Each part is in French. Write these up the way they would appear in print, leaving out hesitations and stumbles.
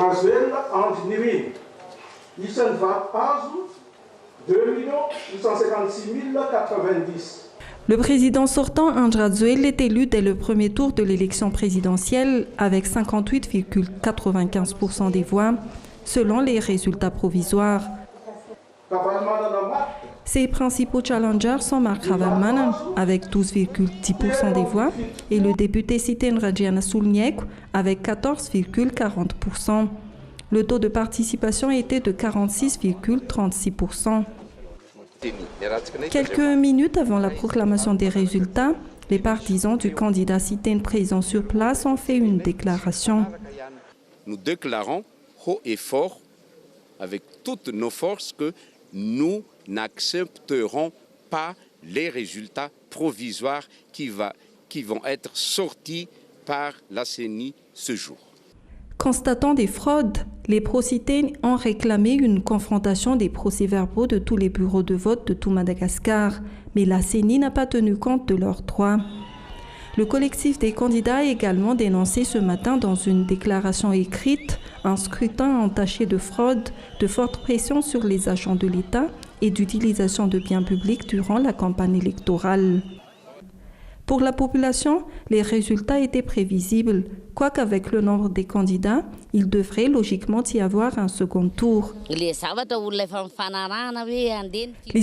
Venezuela Anjnirin, Isenvat Azu, 2 856 090. Le président sortant, Andrazuel, est élu dès le premier tour de l'élection présidentielle avec 58,95% des voix, selon les résultats provisoires. Ses principaux challengers sont Mark Havelman avec 12,10% des voix et le député Siten Rajana Sulniek avec 14,40%. Le taux de participation était de 46,36%. Quelques minutes avant la proclamation des résultats, les partisans du candidat Siten présents sur place ont fait une déclaration. Nous déclarons haut et fort, avec toutes nos forces, que nous n'accepterons pas les résultats provisoires qui vont être sortis par la CENI ce jour. Constatant des fraudes, les pro-Siten ont réclamé une confrontation des procès-verbaux de tous les bureaux de vote de tout Madagascar, mais la CENI n'a pas tenu compte de leurs droits. Le collectif des candidats a également dénoncé ce matin dans une déclaration écrite un scrutin entaché de fraude, de forte pression sur les agents de l'État et d'utilisation de biens publics durant la campagne électorale. Pour la population, les résultats étaient prévisibles, quoique avec le nombre des candidats, il devrait logiquement y avoir un second tour. Les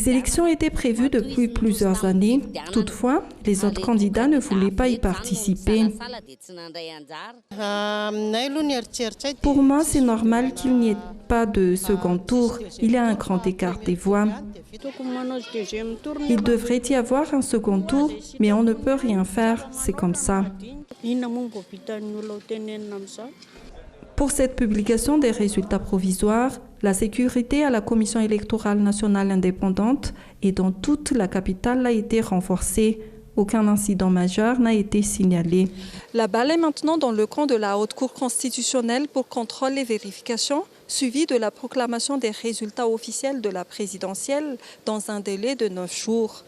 élections étaient prévues depuis plusieurs années. Toutefois, les autres candidats ne voulaient pas y participer. Pour moi, c'est normal qu'il n'y ait pas de second tour. Il y a un grand écart des voix. Il devrait y avoir un second tour, mais on ne peut rien faire, c'est comme ça. Pour cette publication des résultats provisoires, la sécurité à la Commission électorale nationale indépendante et dans toute la capitale a été renforcée. Aucun incident majeur n'a été signalé. La balle est maintenant dans le camp de la Haute Cour constitutionnelle pour contrôle et vérification, suivi de la proclamation des résultats officiels de la présidentielle dans un délai de 9 jours.